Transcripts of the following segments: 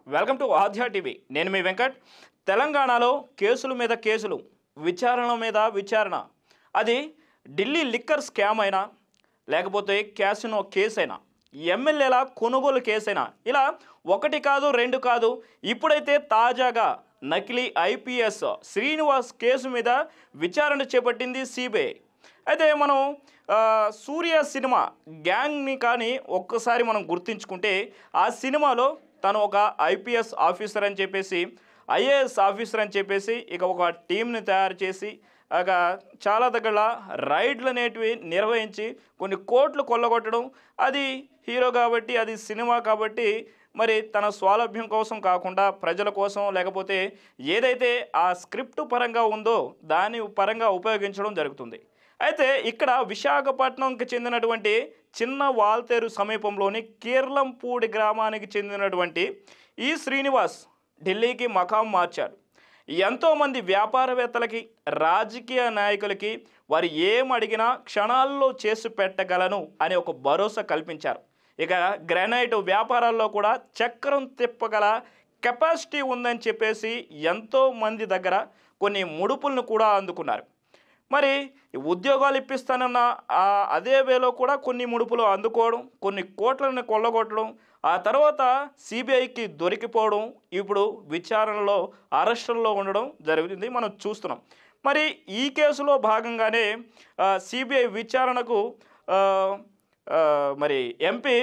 Welcome to ఆధ్యా TV. నేను మీ వెంకట్. తెలంగాణలో కేసుల మీద కేసులు, విచారణ మీద విచారణ. అది ఢిల్లీ లిక్కర్ స్కామ్ అయినా, లేకపోతే క్యాసినో కేసైనా, ఎమ్మెల్యేల కొనుగోలు కేసైనా, ఇలా ఒకటి కాదు రెండు కాదు. ఇప్పుడైతే తాజాగా నకిలీ ఐపీఎస్ శ్రీనివాస్ కేసు మీద విచారణ చేపట్టింది సిబిఐ. అయితే మనం సూర్య సినిమా గ్యాంగ్ని కానీ ఒక్కసారి మనం గుర్తించుకుంటే, ఆ సినిమాలో తను ఒక ఐపీఎస్ ఆఫీసర్ అని చెప్పేసి, ఐఏఎస్ ఆఫీసర్ అని చెప్పేసి ఇక ఒక టీంని తయారు చేసి ఇక చాలా దగ్గర రైడ్లు అనేటివి నిర్వహించి కొన్ని కోట్లు కొల్లగొట్టడం. అది హీరో కాబట్టి, అది సినిమా కాబట్టి మరి తన స్వాలభ్యం కోసం కాకుండా ప్రజల కోసం, లేకపోతే ఏదైతే ఆ స్క్రిప్ట్ పరంగా ఉందో దాని పరంగా ఉపయోగించడం జరుగుతుంది. అయితే ఇక్కడ విశాఖపట్నంకి చెందినటువంటి చిన్న వాల్తేరు సమీపంలోని కీర్లంపూడి గ్రామానికి చెందినటువంటి ఈ శ్రీనివాస్ ఢిల్లీకి మకాం మార్చాడు. ఎంతోమంది వ్యాపారవేత్తలకి, రాజకీయ నాయకులకి వారు ఏం అడిగినా క్షణాల్లో చేసి పెట్టగలను అనే ఒక భరోసా కల్పించారు. ఇక గ్రానైట్ వ్యాపారాల్లో కూడా చక్రం తిప్పగల కెపాసిటీ ఉందని చెప్పేసి ఎంతోమంది దగ్గర కొన్ని ముడుపులను కూడా అందుకున్నారు. మరి ఉద్యోగాలు ఇప్పిస్తానన్న అదే వేలో కూడా కొన్ని ముడుపులు అందుకోవడం, కొన్ని కోట్లను కొల్లగొట్టడం, ఆ తర్వాత సిబిఐకి దొరికిపోవడం, ఇప్పుడు విచారణలో అరెస్టుల్లో ఉండడం జరుగుతుంది, మనం చూస్తున్నాం. మరి ఈ కేసులో భాగంగానే సిబిఐ విచారణకు మరి ఎంపీ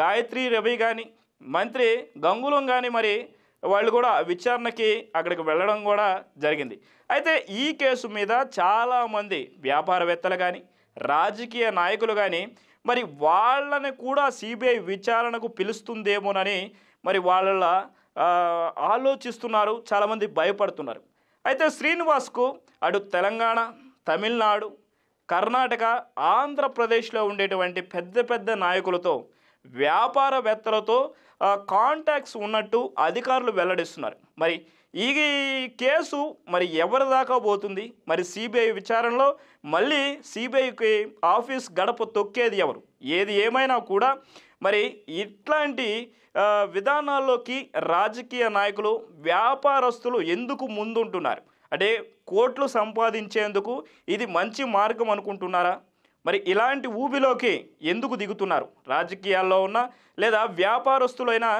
గాయత్రి రవి కానీ, మంత్రి గంగులం కానీ మరి వాళ్ళు కూడా విచారణకి అక్కడికి వెళ్ళడం కూడా జరిగింది. అయితే ఈ కేసు మీద చాలామంది వ్యాపారవేత్తలు కానీ, రాజకీయ నాయకులు కానీ మరి వాళ్ళని కూడా సిబిఐ విచారణకు పిలుస్తుందేమోనని మరి వాళ్ళ ఆలోచిస్తున్నారు, చాలామంది భయపడుతున్నారు. అయితే శ్రీనివాస్కు అటు తెలంగాణ, తమిళనాడు, కర్ణాటక, ఆంధ్రప్రదేశ్లో ఉండేటువంటి పెద్ద పెద్ద నాయకులతో, వ్యాపారవేత్తలతో కాంటాక్ట్స్ ఉన్నట్టు అధికారులు వెల్లడిస్తున్నారు. మరి ఈ కేసు మరి ఎవరి దాకా పోతుంది? మరి సిబిఐ విచారణలో మళ్ళీ సిబిఐకి ఆఫీస్ గడప తొక్కేది ఎవరు? ఏది ఏమైనా కూడా మరి ఇట్లాంటి విధానాల్లోకి రాజకీయ నాయకులు, వ్యాపారస్తులు ఎందుకు ముందుంటున్నారు? అంటే కోట్లు సంపాదించేందుకు ఇది మంచి మార్గం అనుకుంటున్నారా? మరి ఇలాంటి ఊబిలోకి ఎందుకు దిగుతున్నారు? రాజకీయాల్లో ఉన్న లేదా వ్యాపారస్తులైనా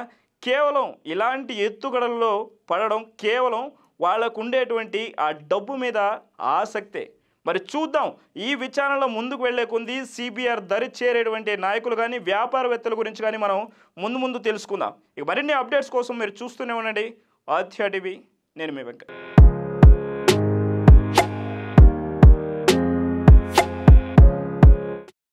కేవలం ఇలాంటి ఎత్తుగడల్లో పడడం కేవలం వాళ్ళకు ఉండేటువంటి ఆ డబ్బు మీద ఆసక్తే. మరి చూద్దాం, ఈ విచారణలో ముందుకు వెళ్లే కొంది సిబిఐ దరి చేరేటువంటి నాయకులు కానీ, వ్యాపారవేత్తల గురించి కానీ మనం ముందు తెలుసుకుందాం. ఇక మరిన్ని అప్డేట్స్ కోసం మీరు చూస్తూనే ఉండండి ఆధ్యా టీవీ. నేను మీ వెంకట్.